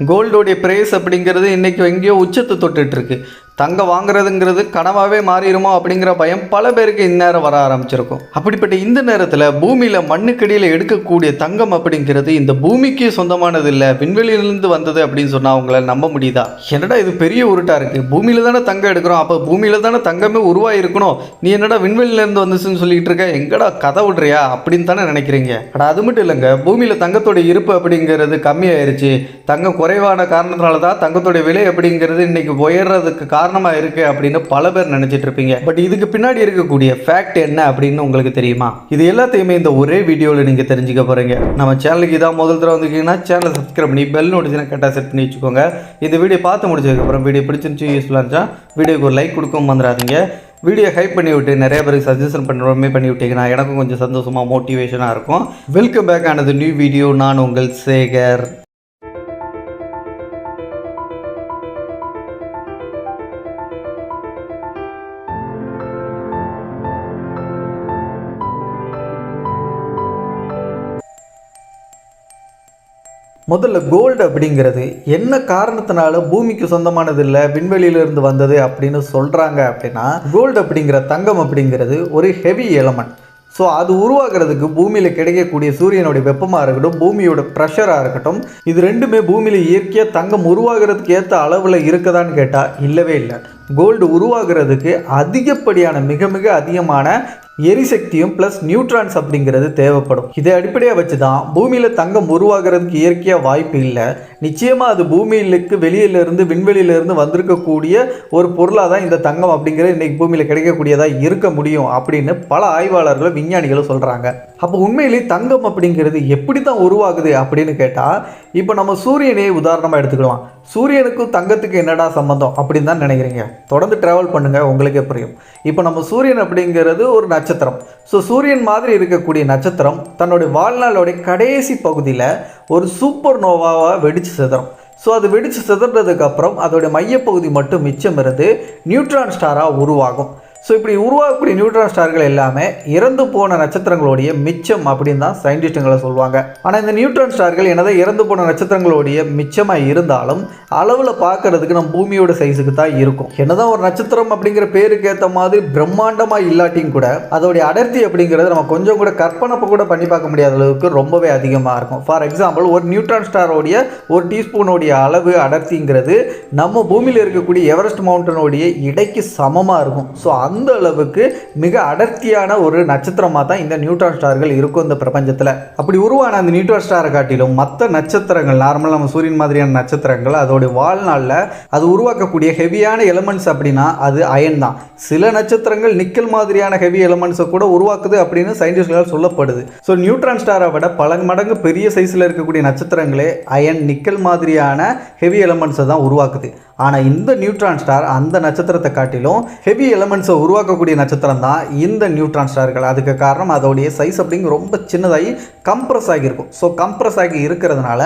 கோல்டோடைய price அப்படிங்கிறது இன்றைக்கி எங்கேயோ உச்சத்தை தொட்டுட்டு இருக்கு. தங்கம் வாங்குறதுங்கிறது கனவாகவே மாறிடுமோ அப்படிங்கிற பயம் பல பேருக்கு இந்நேரம் வர ஆரம்பிச்சிருக்கும். அப்படிப்பட்ட இந்த நேரத்தில் பூமியில் மண்ணுக்கடியில் எடுக்கக்கூடிய தங்கம் அப்படிங்கிறது இந்த பூமிக்கு சொந்தமானது இல்லை, விண்வெளியிலிருந்து வந்தது அப்படின்னு சொன்னால் அவங்கள நம்ப முடியுதா? என்னடா இது பெரிய உருட்டாக இருக்குது, பூமியில் தானே தங்கம் எடுக்கிறோம், அப்போ பூமியில் தானே தங்கமே உருவாயிருக்கணும், நீ என்னடா விண்வெளியிலேருந்து வந்துச்சுன்னு சொல்லிட்டு இருக்க, எங்கடா கதை விடுறியா அப்படின்னு தானே நினைக்கிறீங்க. ஆனால் அது மட்டும் இல்லைங்க, பூமியில் தங்கத்தோட இருப்பு அப்படிங்கிறது கம்மியாயிருச்சு. தங்கம் குறைவான காரணத்தினால தான் தங்கத்தோட விலை அப்படிங்கிறது இன்னைக்கு உயர்றதுக்கு காரணமாக இருக்குது அப்படின்னு பல பேர் நினச்சிட்டு இருப்பீங்க. பட் இதுக்கு பின்னாடி இருக்கக்கூடிய ஃபேக்ட் என்ன அப்படின்னு உங்களுக்கு தெரியுமா? இது எல்லாத்தையுமே இந்த ஒரே வீடியோவில் நீங்கள் தெரிஞ்சுக்க போகிறீங்க. நம்ம சேனலுக்கு இதான் முதல் தடவை வந்துருக்கீங்கன்னா சேனலை சப்ஸ்கிரைப் பண்ணி பெல் நோட்டிஃபிகேஷன் கரெக்டாக செட் பண்ணி வச்சுக்கோங்க. இந்த வீடியோ பார்த்து முடிச்சதுக்கப்புறம் வீடியோ பிடிச்சிருந்துச்சு யூஸ்ஃபுல்லாக இருந்துச்சா வீடியோக்கு ஒரு லைக் கொடுக்கவும் வந்துடாதீங்க. வீடியோ ஹைப் பண்ணி விட்டு நிறைய பேருக்கு சஜஷன் பண்ணுறோமே பண்ணி விட்டீங்கன்னா எனக்கும் கொஞ்சம் சந்தோஷமாக மோட்டிவேஷனாக இருக்கும். வெல்கம் பேக் ஆனது நியூ வீடியோ. நான் உங்கள் சேகர். முதல்ல கோல்டு அப்படிங்கிறது என்ன காரணத்தினால பூமிக்கு சொந்தமானது இல்லை, விண்வெளியிலிருந்து வந்தது அப்படின்னு சொல்கிறாங்க அப்படின்னா, கோல்டு அப்படிங்கிற தங்கம் அப்படிங்கிறது ஒரு ஹெவி எலமெண்ட். ஸோ அது உருவாகிறதுக்கு பூமியில் கிடைக்கக்கூடிய சூரியனுடைய வெப்பமாக இருக்கட்டும், பூமியோட ப்ரெஷராக இருக்கட்டும், இது ரெண்டுமே பூமியில் இயற்கையாக தங்கம் உருவாகிறதுக்கு ஏற்ற அளவில் இருக்குதான்னு கேட்டால் இல்லவே இல்லை. கோல்டு உருவாகிறதுக்கு அதிகப்படியான மிக மிக அதிகமான எரிசக்தியும் ப்ளஸ் நியூட்ரான்ஸ் அப்படிங்கிறது தேவைப்படும். இதை அடிப்படையாக வச்சு தான் பூமியில் தங்கம் உருவாகிறதுக்கு இயற்கையாக வாய்ப்பு இல்லை. நிச்சயமாக அது பூமியிலுக்கு வெளியிலிருந்து விண்வெளியிலிருந்து வந்திருக்கக்கூடிய ஒரு பொருளாக தான் இந்த தங்கம் அப்படிங்கிறது இன்றைக்கி பூமியில் கிடைக்கக்கூடியதாக இருக்க முடியும் அப்படின்னு பல ஆய்வாளர்களும் விஞ்ஞானிகளும் சொல்கிறாங்க. அப்போ உண்மையிலே தங்கம் அப்படிங்கிறது எப்படி தான் உருவாகுது அப்படின்னு கேட்டால், இப்போ நம்ம சூரியனையே உதாரணமாக எடுத்துக்கலாம். சூரியனுக்கும் தங்கத்துக்கு என்னடா சம்பந்தம் அப்படின்னு தான் நினைக்கிறீங்க? தொடர்ந்து ட்ராவல் பண்ணுங்கள், உங்களுக்கே புரியும். இப்போ நம்ம சூரியன் அப்படிங்கிறது ஒரு நட்சத்திரம். ஸோ சூரியன் மாதிரி இருக்கக்கூடிய நட்சத்திரம் தன்னுடைய வாழ்நாளோடைய கடைசி பகுதியில் ஒரு சூப்பர் நோவாவாக வெடித்து சிதறும். ஸோ அது வெடித்து சிதறதுக்கப்புறம் அதோடைய மையப்பகுதி மட்டும் மிச்சம் இருந்து நியூட்ரான் ஸ்டாராக உருவாகும். ஸோ இப்படி உருவாகக்கூடிய நியூட்ரான் ஸ்டார்கள் எல்லாமே இறந்து போன நட்சத்திரங்களுடைய மிச்சம் அப்படின்னு தான் சயின்டிஸ்ட்டுங்களை சொல்லுவாங்க. ஆனால் இந்த நியூட்ரான் ஸ்டார்கள் என்னதான் இறந்து போன நட்சத்திரங்களுடைய மிச்சமாக இருந்தாலும் அளவில் பார்க்கறதுக்கு நம்ம பூமியோட சைஸுக்கு தான் இருக்கும். என்னதான் ஒரு நட்சத்திரம் அப்படிங்கிற பேருக்கு ஏற்ற மாதிரி பிரம்மாண்டமாக இல்லாட்டியும் கூட அதோடைய அடர்த்தி அப்படிங்கிறது நம்ம கொஞ்சம் கூட கற்பனை கூட பண்ணி பார்க்க முடியாத அளவுக்கு ரொம்பவே அதிகமாக இருக்கும். ஃபார் எக்ஸாம்பிள், ஒரு நியூட்ரான் ஸ்டாரோடைய ஒரு டீஸ்பூனோடைய அளவு அடர்த்திங்கிறது நம்ம பூமியில் இருக்கக்கூடிய எவரெஸ்ட் மவுண்டனுடைய இடைக்கு சமமாக இருக்கும். ஸோ அந்த அளவுக்கு மிக அடர்த்தியான ஒரு நட்சத்திரமாக தான் இந்த நியூட்ரான் ஸ்டார்கள் இருக்கும் இந்த பிரபஞ்சத்தில். அப்படி உருவான அந்த நியூட்ரான் ஸ்டாரை காட்டிலும் மற்ற நட்சத்திரங்கள், நார்மலாக நம்ம சூரியன் மாதிரியான நட்சத்திரங்கள், அதோடைய வாழ்நாளில் அது உருவாக்கக்கூடிய ஹெவியான எலமெண்ட்ஸ் அப்படின்னா அது அயன் தான். சில நட்சத்திரங்கள் நிக்கல் மாதிரியான ஹெவி எலமெண்ட்ஸை கூட உருவாக்குது அப்படின்னு சயின்டிஸ்ட்களால் சொல்லப்படுது. ஸோ நியூட்ரான் ஸ்டாரை விட பல மடங்கு பெரிய சைஸில் இருக்கக்கூடிய நட்சத்திரங்களே அயன், நிக்கல் மாதிரியான ஹெவி எலமெண்ட்ஸை தான் உருவாக்குது. ஆனால் இந்த நியூட்ரான் ஸ்டார் அந்த நட்சத்திரத்தை காட்டிலும் ஹெவி எலமெண்ட்ஸை உருவாக்கக்கூடிய நட்சத்திரம் தான் இந்த நியூட்ரான் ஸ்டார்கள். அதுக்கு காரணம் அதோடைய சைஸ் அப்படிங்க ரொம்ப சின்னதாகி கம்ப்ரஸ் ஆகியிருக்கும். ஸோ கம்ப்ரஸ் ஆகி இருக்கிறதுனால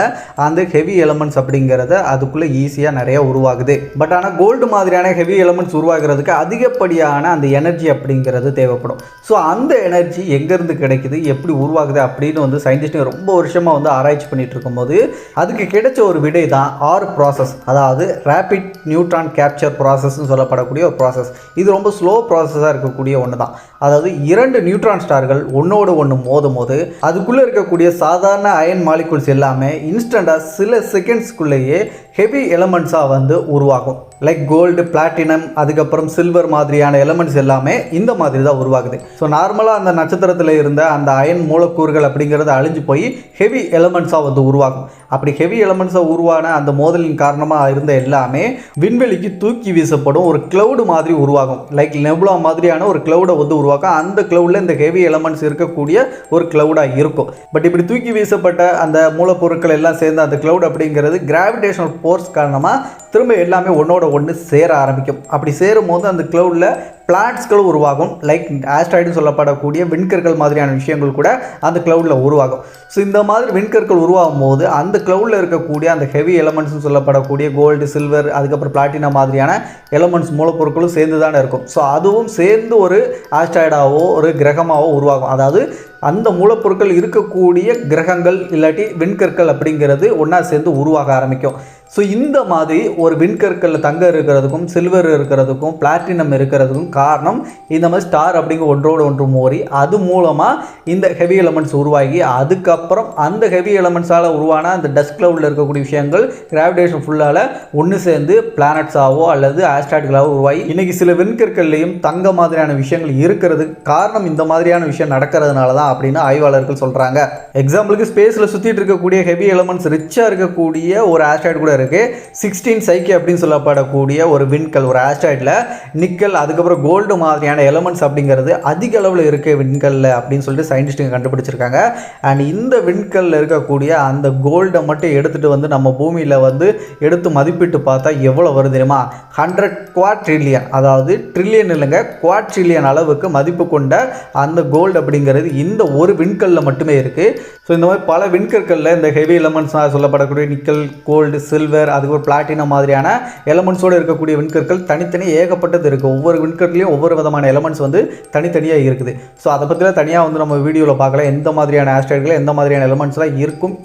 அந்த ஹெவி எலமெண்ட்ஸ் அப்படிங்கிறத அதுக்குள்ளே ஈஸியாக நிறைய உருவாகுது. பட் ஆனால் கோல்டு மாதிரியான ஹெவி எலமெண்ட்ஸ் உருவாகிறதுக்கு அதிகப்படியான அந்த எனர்ஜி அப்படிங்கிறது தேவைப்படும். ஸோ அந்த எனர்ஜி எங்கேருந்து கிடைக்குது, எப்படி உருவாகுது அப்படின்னு சயின்டிஸ்ட்டுங்க ரொம்ப வருஷமாக ஆராய்ச்சி பண்ணிட்டு இருக்கும்போது அதுக்கு கிடைச்ச ஒரு விடை தான் ஆர் ப்ராசஸ், அதாவது ரேபிட் நியூட்ரான் கேப்சர் ப்ராசஸ்ன்னு சொல்லப்படக்கூடிய ஒரு ப்ராசஸ். இது ரொம்ப ஸ்லோ ப்ராசஸாக இருக்கக்கூடிய ஒன்று தான். அதாவது இரண்டு நியூட்ரான் ஸ்டார்கள் ஒன்றோடு ஒன்று மோதும் போது அதுக்குள்ளே இருக்கக்கூடிய சாதாரண அயன் மாலிகுல்ஸ் எல்லாமே இன்ஸ்டண்ட்டாக சில செகண்ட்ஸ்க்குள்ளேயே ஹெவி எலமெண்ட்ஸாக உருவாகும். லைக் கோல்டு, பிளாட்டினம், அதுக்கப்புறம் சில்வர் மாதிரியான எலமெண்ட்ஸ் எல்லாமே இந்த மாதிரி தான் உருவாகுது. ஸோ நார்மலாக அந்த நட்சத்திரத்தில் இருந்த அந்த அயன் மூலக்கூறுகள் அப்படிங்கிறது அழிஞ்சு போய் ஹெவி எலமெண்ட்ஸாக உருவாகும். அப்படி ஹெவி எலமெண்ட்ஸாக உருவான அந்த மோதலின் காரணமாக இருந்த எல்லாமே விண்வெளிக்கு தூக்கி வீசப்படும் ஒரு கிளவுடு மாதிரி உருவாகும். லைக் நெபுலா மாதிரியான ஒரு கிளவுடை உருவாக்கும். அந்த கிளவுடில் இந்த ஹெவி எலமெண்ட்ஸ் இருக்கக்கூடிய ஒரு கிளவுடாக இருக்கும். பட் இப்படி தூக்கி வீசப்பட்ட அந்த மூலப்பொருட்கள் எல்லாம் சேர்ந்து அந்த கிளவுட் அப்படிங்கிறது கிராவிடேஷனல் ஃபோர்ஸ் காரணமாக திரும்ப எல்லாமே ஒன்றோட ஒன்று சேர ஆரம்பிக்கும். அப்படி சேரும் போது அந்த கிளவுடில் பிளானட்ஸ்களும் உருவாகும். லைக் ஆஸ்ட்ராய்டுன்னு சொல்லப்படக்கூடிய விண்கற்கள் மாதிரியான விஷயங்கள் கூட அந்த கிளவுடில் உருவாகும். ஸோ இந்த மாதிரி விண்கற்கள் உருவாகும் போது அந்த கிளவுடில் இருக்கக்கூடிய அந்த ஹெவி எலமெண்ட்ஸ்னு சொல்லப்படக்கூடிய கோல்டு, சில்வர், அதுக்கப்புறம் பிளாட்டினம் மாதிரியான எலமெண்ட்ஸ் மூலப்பொருட்களும் சேர்ந்து தானே இருக்கும். ஸோ அதுவும் சேர்ந்து ஒரு ஆஸ்ட்ராய்டாவோ ஒரு கிரகமாகவோ உருவாகும். அதாவது அந்த மூலப்பொருட்கள் இருக்கக்கூடிய கிரகங்கள் இல்லாட்டி விண்கற்கள் அப்படிங்கிறது ஒன்றா சேர்ந்து உருவாக ஆரம்பிக்கும். ஸோ இந்த மாதிரி ஒரு விண்கற்களில் தங்கம் இருக்கிறதுக்கும் சில்வர் இருக்கிறதுக்கும் பிளாட்டினம் இருக்கிறதுக்கும் காரணம் இந்த மாதிரி ஸ்டார் அப்படிங்கிற ஒன்றோடு ஒன்று மோதி அது மூலமாக இந்த ஹெவி எலமெண்ட்ஸ் உருவாகி அதுக்கப்புறம் அந்த ஹெவி எலமெண்ட்ஸால் உருவான அந்த டஸ்ட் கிளவுடில் இருக்கக்கூடிய விஷயங்கள் கிராவிடேஷன் ஃபுல்லால் ஒன்று சேர்ந்து பிளானட்ஸாவோ அல்லது ஆஸ்ட்ராய்டுகளாகவோ உருவாகி இன்றைக்கி சில விண்கற்கள்லையும் தங்க மாதிரியான விஷயங்கள் இருக்கிறதுக்கு காரணம் இந்த மாதிரியான விஷயம் நடக்கிறதுனால தான் அப்படின்னு ஆய்வாளர்கள் சொல்கிறாங்க. எக்ஸாம்பிளுக்கு ஸ்பேஸில் சுற்றிட்டு இருக்கக்கூடிய ஹெவி எலமெண்ட்ஸ் ரிச்சாக இருக்கக்கூடிய ஒரு ஆஸ்ட்ராய்டு கூட 16 சைக்கி அப்படின்னு சொல்லப்படக்கூடிய ஒரு விண்கல் ஒரு ஆஸ்ட்ராய்டில் நிக்கல் அதுக்கப்புறம் கோல்டு மாதிரியான எலமெண்ட்ஸ் அப்படிங்கிறது அதிக அளவில் இருக்க விண்கல்ல அப்படின்னு சொல்லிட்டு சயின்டிஸ்ட்டுங்க கண்டுபிடிச்சிருக்காங்க. அண்ட் இந்த விண்கல்ல இருக்கக்கூடிய அந்த கோல்டை மட்டும் எடுத்துகிட்டு வந்து நம்ம பூமியில் வந்து எடுத்து மதிப்பிட்டு பார்த்தா எவ்வளோ வருது தெரியுமா? 100 குவாட்ரில்லியன், அதாவது ட்ரில்லியன் இல்லைங்க, குவாட்ரில்லியன் அளவுக்கு மதிப்பு கொண்ட அந்த கோல்டு அப்படிங்கிறது இந்த ஒரு விண்கல்ல மட்டுமே இருக்குது. ஸோ இந்த மாதிரி பல விண்கற்களில் இந்த ஹெவி எலமெண்ட்ஸாக சொல்லப்படக்கூடிய நிக்கல், கோல்டு, சில்வர், அதுக்கப்புறம் பிளாட்டினம் மாதிரியான எலமெண்ட்ஸோடு இருக்கக்கூடிய விண்கற்கள் தனித்தனி ஏகப்பட்டது இருக்குது. ஒவ்வொரு விண்கற்களையும் ஒவ்வொரு விதமான எலமெண்ட்ஸ் வந்து தனித்தனியாக இருக்குது. ஸோ அதை பற்றிலாம் தனியாக வந்து நம்ம வீடியோவில் பார்க்கலாம். எந்த மாதிரியான ஆஸ்ட்ராய்டுகள் எந்த மாதிரியான எலமெண்ட்ஸ்லாம்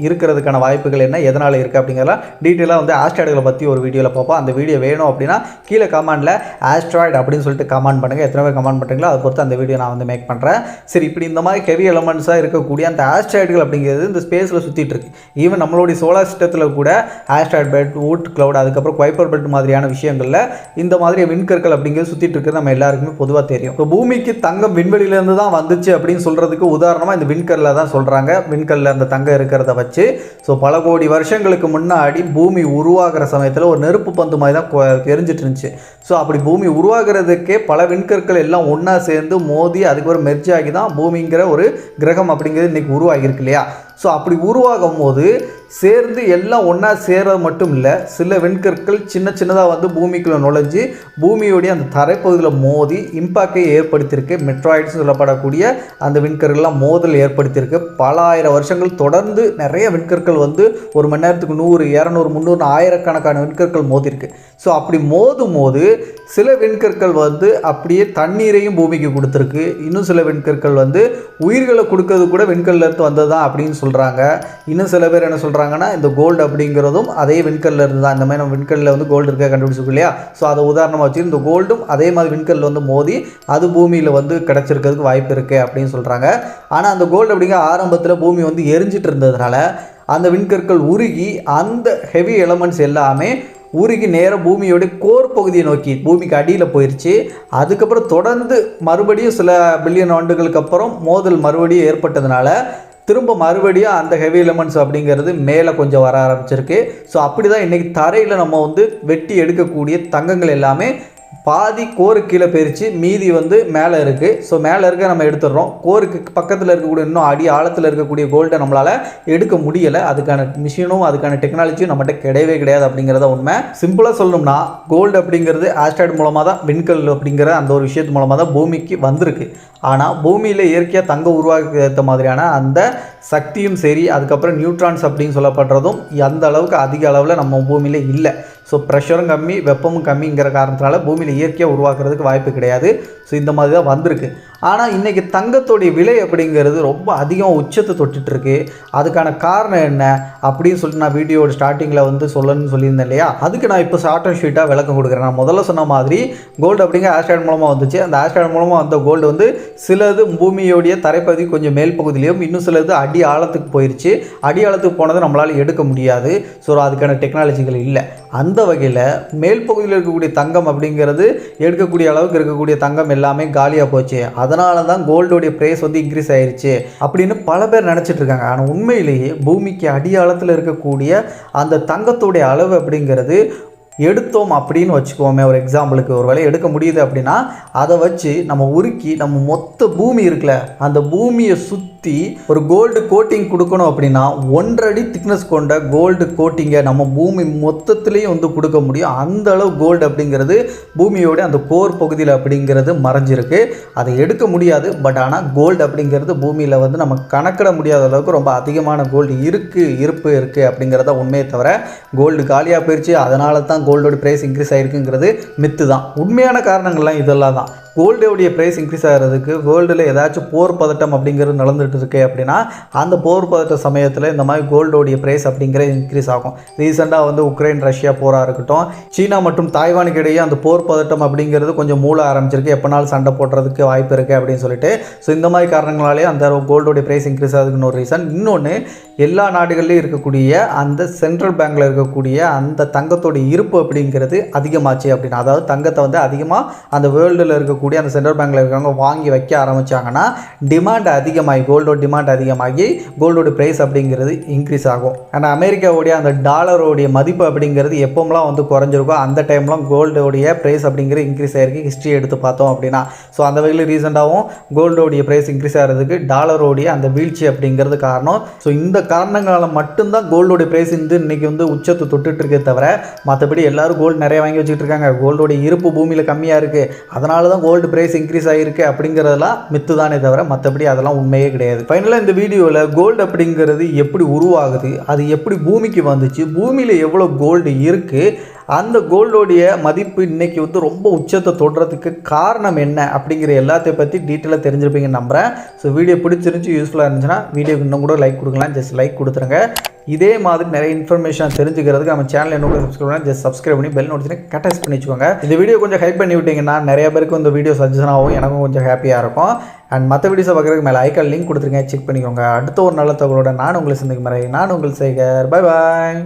இருக்கிறதுக்கான வாய்ப்புகள் என்ன, எதனால் இருக்குது அப்படிங்கிறலாம் டீட்டெயிலாக வந்து ஆஸ்ட்ராய்டுகளை பற்றி ஒரு வீடியோவில் பார்ப்போம். அந்த வீடியோ வேணும் அப்படின்னா கீழே கமெண்டில் ஆஸ்ட்ராய்டு அப்படின்னு சொல்லிட்டு கமெண்ட் பண்ணுங்கள். எத்தனை பேர் கமெண்ட் பண்ணுறீங்களோ அதை பொறுத்து அந்த வீடியோ நான் வந்து மேக் பண்ணுறேன். சரி, இப்படி இந்த மாதிரி ஹெவி எலமெண்ட்ஸாக இருக்கக்கூடிய அந்த ஆஸ்ட்ராய்டுகள் அப்படிங்கிறது இந்த ஸ்பேஸில் சுற்றிட்டு இருக்கு. ஈவன் நம்மளுடைய சோலார் சிஸ்டத்தில் கூட ஆஸ்ட்ராய்டு பெல்ட், வூட் கிளவுட், அதுக்கப்புறம் குவைப்பர் பெல்ட் மாதிரியான விஷயங்களில் இந்த மாதிரி விண்கற்கள் அப்படிங்கிறது சுற்றிட்டு இருக்கிறது நம்ம எல்லாருக்குமே பொதுவாக தெரியும். இப்போ பூமிக்கு தங்கம் விண்வெளியிலேருந்து தான் வந்துச்சு அப்படின்னு சொல்கிறதுக்கு உதாரணமாக இந்த விண்கல்ல தான் சொல்கிறாங்க. விண்கல்ல அந்த தங்கம் இருக்கிறத வச்சு ஸோ பல கோடி வருஷங்களுக்கு முன்னாடி பூமி உருவாகிற சமயத்தில் ஒரு நெருப்பு பந்து மாதிரி தான் தெரிஞ்சிட்டு இருந்துச்சு. ஸோ அப்படி பூமி உருவாகிறதுக்கே பல விண்கற்கள் எல்லாம் ஒன்றா சேர்ந்து மோதி அதுக்கப்புறம் மெர்ஜ் ஆகி தான் பூமிங்கிற ஒரு கிரகம் அப்படிங்கிறது இன்றைக்கி உருவாகியிருக்கு இல்லையா? ஸோ அப்படி உருவாகும் போது சேர்ந்து எல்லாம் ஒன்றா சேர்றது மட்டும் இல்லை, சில விண்கற்கள் சின்ன சின்னதாக வந்து பூமிக்குள்ளே நுழைஞ்சு பூமியோடைய அந்த தரைப்பகுதியில் மோதி இம்பாக்டை ஏற்படுத்தியிருக்கு. மெட்ராய்ட்ஸ் சொல்லப்படக்கூடிய அந்த விண்கற்கள்லாம் மோதல் ஏற்படுத்தியிருக்கு. பல ஆயிரம் வருஷங்கள் தொடர்ந்து நிறைய விண்கற்கள் வந்து ஒரு மணி நேரத்துக்கு 100, 200, 300, ஆயிரக்கணக்கான விண்கற்கள் மோதிருக்கு. ஸோ அப்படி மோதும் போது சில விண்கற்கள் வந்து அப்படியே தண்ணீரையும் பூமிக்கு கொடுத்துருக்கு. இன்னும் சில விண்கற்கள் வந்து உயிர்களை கொடுக்கறது கூட விண்கல்லேருந்து வந்தது தான் அப்படின்னு சொல்கிறாங்க. இன்னும் சில பேர் என்ன சொல்கிறாங்கன்னா இந்த கோல்டு அப்படிங்கிறதும் அதே விண்கல்ல இருந்து தான். இந்த மாதிரி நம்ம விண்கல்லில் வந்து கோல்டு இருக்க கண்டுபிடிச்சிருக்கு இல்லையா? ஸோ அதை உதாரணமாக வச்சு இந்த கோல்டும் அதே மாதிரி விண்கல்ல வந்து மோதி அது பூமியில் வந்து கிடச்சிருக்கிறதுக்கு வாய்ப்பு இருக்குது அப்படின்னு சொல்கிறாங்க. ஆனால் அந்த கோல்டு அப்படிங்கிற ஆரம்பத்தில் பூமி வந்து எரிஞ்சிட்டு இருந்ததுனால அந்த விண்கற்கள் உருகி அந்த ஹெவி எலமெண்ட்ஸ் எல்லாமே உருகி நேராக பூமியோடைய கோர் பகுதியை நோக்கி பூமிக்கு அடியில் போயிடுச்சு. அதுக்கப்புறம் தொடர்ந்து மறுபடியும் சில பில்லியன் ஆண்டுகளுக்கு அப்புறம் மோதல் மறுபடியும் ஏற்பட்டதுனால திரும்ப மறுபடியும் அந்த ஹெவி எலமெண்ட்ஸ் அப்படிங்கிறது மேலே கொஞ்சம் வர ஆரம்பிச்சிருக்கு. ஸோ அப்படி தான் இன்றைக்கி தரையில் நம்ம வந்து வெட்டி எடுக்கக்கூடிய தங்கங்கள் எல்லாமே பாதி கோருக்கு கீழே போயிடுச்சு, மீதி வந்து மேலே இருக்குது. ஸோ மேலே இருக்க நம்ம எடுத்துடுறோம். கோருக்கு பக்கத்தில் இருக்கக்கூடிய இன்னும் அடி ஆழத்தில் இருக்கக்கூடிய கோல்டை நம்மளால் எடுக்க முடியலை. அதுக்கான மிஷினும் அதுக்கான டெக்னாலஜியும் நம்மகிட்ட கிடையவே கிடையாது அப்படிங்கிறத உண்மை. சிம்பிளாக சொல்லணும்னா கோல்டு அப்படிங்கிறது ஆஸ்ட்ராய்டு மூலமாக தான், விண்கல் அப்படிங்கிற அந்த ஒரு விஷயத்து மூலமாக தான் பூமிக்கு வந்திருக்கு. ஆனால் பூமியில் இயற்கையாக தங்கம் உருவாக்க மாதிரியான அந்த சக்தியும் சரி, அதுக்கப்புறம் நியூட்ரான்ஸ் அப்படின்னு சொல்லப்படுறதும் அந்த அளவுக்கு அதிக அளவில் நம்ம பூமியில் இல்லை. ஸோ ப்ரெஷரும் கம்மி, வெப்பமும் கம்மிங்கிற காரணத்தினால பூமியில் இயற்கையாக உருவாக்குறதுக்கு வாய்ப்பு கிடையாது. ஸோ இந்த மாதிரி தான் வந்திருக்கு. ஆனால் இன்றைக்கி தங்கத்தோடைய விலை அப்படிங்கிறது ரொம்ப அதிகம் உச்சத்தை தொட்டுட்ருக்கு. அதுக்கான காரணம் என்ன அப்படின்னு சொல்லிட்டு நான் வீடியோட ஸ்டார்டிங்கில் வந்து சொல்லணும்னு சொல்லியிருந்தேன் இல்லையா? அதுக்கு நான் இப்போ ஷார்ட் அண்ட் ஸ்வீட்டாக விளக்கம் கொடுக்குறேன். நான் முதல்ல சொன்ன மாதிரி கோல்டு அப்படிங்கிற ஆஸ்ட்ராய்டு மூலமாக வந்துச்சு. அந்த ஆஸ்ட்ராய்டு மூலமாக வந்த கோல்டு வந்து சிலது பூமியோடைய தரைப்பகுதி கொஞ்சம் மேல் பகுதியிலையும், இன்னும் சிலது அடி ஆழத்துக்கு போயிடுச்சு. அடி ஆழத்துக்கு போனது நம்மளால் எடுக்க முடியாது. ஸோ அதுக்கான டெக்னாலஜிகள் இல்லை. அந்த வகையில் மேல் பகுதியில் இருக்கக்கூடிய தங்கம் அப்படிங்கிறது எடுக்கக்கூடிய அளவுக்கு இருக்கக்கூடிய தங்கம் எல்லாமே காலியாக போச்சு. அதனால தான் கோல்டோடைய ப்ரைஸ் வந்து இன்க்ரீஸ் ஆயிடுச்சு அப்படின்னு பல பேர் நினச்சிட்டு இருக்காங்க. ஆனால் உண்மையிலேயே பூமிக்கு அடியாழத்தில் இருக்கக்கூடிய அந்த தங்கத்தோடைய அளவு அப்படிங்கிறது எடுத்தோம் அப்படின்னு வச்சுக்கோமே, ஒரு எக்ஸாம்பிளுக்கு ஒரு வேலை எடுக்க முடியுது அப்படின்னா அதை வச்சு நம்ம உருக்கி நம்ம மொத்த பூமி இருக்குல்ல அந்த பூமியை சுற்றி ஒரு கோல்டு கோட்டிங் கொடுக்கணும் அப்படின்னா 1.5 அடி திக்னஸ் கொண்ட கோல்டு கோட்டிங்கை நம்ம பூமி மொத்தத்துலேயும் வந்து கொடுக்க முடியும். அந்த அளவு கோல்டு அப்படிங்கிறது பூமியோட அந்த கோர் பகுதியில் அப்படிங்கிறது மறைஞ்சிருக்கு. அதை எடுக்க முடியாது. பட் ஆனால் கோல்டு அப்படிங்கிறது பூமியில் வந்து நம்ம கணக்கிட முடியாத அளவுக்கு ரொம்ப அதிகமான கோல்டு இருப்பு இருக்குது அப்படிங்கிறத உண்மையை தவிர கோல்டு காலியாக போயிடுச்சு அதனால தான் கோல்டோட ப்ரைஸ் இன்க்ரீஸ் ஆகிருக்குங்கிறது மித்து தான். உண்மையான காரணங்கள்லாம் இதெல்லாம் தான். கோல்டோடைய ப்ரைஸ் இன்க்ரீஸ் ஆகிறதுக்கு வேர்ல்டில் ஏதாச்சும் போர் பதட்டம் அப்படிங்கிறது நடந்துகிட்டு இருக்கு அப்படின்னா அந்த போர் பதட்ட சமயத்தில் இந்த மாதிரி கோல்டோடைய ப்ரைஸ் அப்படிங்கிறது இன்க்ரீஸ் ஆகும். ரீசெண்டாக வந்து உக்ரைன் ரஷ்யா போராக இருக்கட்டும், சீனா மற்றும் தாய்வானுக்கு இடையே அந்த போர் பதட்டம் அப்படிங்கிறது கொஞ்சம் மூல ஆரம்பிச்சிருக்கு. எப்போனாலும் சண்டை போடுறதுக்கு வாய்ப்பு இருக்குது அப்படின்னு சொல்லிட்டு. ஸோ இந்த மாதிரி காரணங்களாலே அந்த கோல்டோடைய ப்ரைஸ் இன்க்ரீஸ் ஆகுதுன்னு ஒரு ரீசன். இன்னொன்று, எல்லா நாடுகள்லையும் இருக்கக்கூடிய அந்த சென்ட்ரல் பேங்க்கில் இருக்கக்கூடிய அந்த தங்கத்தோடைய இருப்பு அப்படிங்கிறது அதிகமாச்சு அப்படின்னா, அதாவது தங்கத்தை வந்து அதிகமாக அந்த வேர்ல்டில் இருக்கக்கூடிய அந்த சென்ட்ரல் பேங்க்கில் இருக்கிறவங்க வாங்கி வைக்க ஆரம்பித்தாங்கன்னா டிமாண்ட் அதிகமாகி கோல்டோட டிமாண்ட் அதிகமாகி கோல்டோட ப்ரைஸ் அப்படிங்கிறது இன்க்ரீஸ் ஆகும். ஆனால் அமெரிக்காவுடைய அந்த டாலரோடைய மதிப்பு அப்படிங்கிறது எப்போம்லாம் வந்து குறைஞ்சிருக்கோ அந்த டைம்லாம் கோல்டோடைய ப்ரைஸ் அப்படிங்கிறது இன்க்ரீஸ் ஆகிருக்கு. ஹிஸ்ட்ரி எடுத்து பார்த்தோம் அப்படின்னா. ஸோ அந்த வகையில் ரீசெண்டாகவும் கோல்டோடைய ப்ரைஸ் இன்க்ரீஸ் ஆகிறதுக்கு டாலரோடைய அந்த வீழ்ச்சி அப்படிங்கிறது காரணம். ஸோ இந்த காரணங்களால் மட்டும்தான் கோல்டோடைய ப்ரைஸ் இன்றைக்கி வந்து உச்சத்தை தொட்டுட்டு இருக்கே தவிர மற்றபடி எல்லாரும் கோல்டு நிறைய வாங்கி வச்சுக்கிட்டு இருக்காங்க, கோல்டோடைய இருப்பு பூமியில் கம்மியாக இருக்குது, அதனால தான் கோல்டு ப்ரைஸ் இன்க்ரீஸ் ஆகிருக்கு அப்படிங்கிறதெல்லாம் மித்து தானே தவிர மற்றபடி அதெல்லாம் உண்மையே கிடையாது. ஃபைனலாக இந்த வீடியோவில் கோல்டு அப்படிங்கிறது எப்படி உருவாகுது, அது எப்படி பூமிக்கு வந்துச்சு, பூமியில் எவ்வளோ கோல்டு இருக்குது, அந்த கோல்டோடைய மதிப்பு இன்றைக்கி வந்து ரொம்ப உச்சத்தை தொடுறதுக்கு காரணம் என்ன அப்படிங்கிற எல்லாத்தையும் பற்றி டீட்டெயிலாக தெரிஞ்சிருப்பீங்கன்னு நம்புகிறேன். ஸோ வீடியோ பிடிச்சிருந்துச்சி யூஸ்ஃபுல்லாக இருந்துச்சுன்னா வீடியோக்கு இன்னும் கூட லைக் கொடுக்கலாம். ஜஸ்ட் லைக் கொடுத்துருங்க. இதே மாதிரி நிறைய இன்ஃபர்மேஷன் தெரிஞ்சுக்கிறதுக்கு நம்ம சேனல் என்ன சப்ஸ்கிரைப் பண்ணி சப்ஸ்கிரைப் பண்ணி பெல் நோட்டிஃபிகேஷன் கட்டாஸ் பண்ணி வச்சுக்கோங்க. இந்த வீடியோ கொஞ்சம் ஹைப் பண்ணி விட்டிங்கன்னா நிறைய பேருக்கு இந்த வீடியோ சஜஷன் ஆகும், எனக்கும் கொஞ்சம் ஹாப்பியாக இருக்கும். அண்ட் மற்ற வீடியோஸை பார்க்குறதுக்கு மேலே ஐக்கான் லிங்க் கொடுத்துருக்கேன், செக் பண்ணிக்கோங்க. அடுத்த ஒரு நல்ல தகவலோட நான் உங்களை சந்திக்கும் முறை நான் உங்கள் சேகர். Bye bye.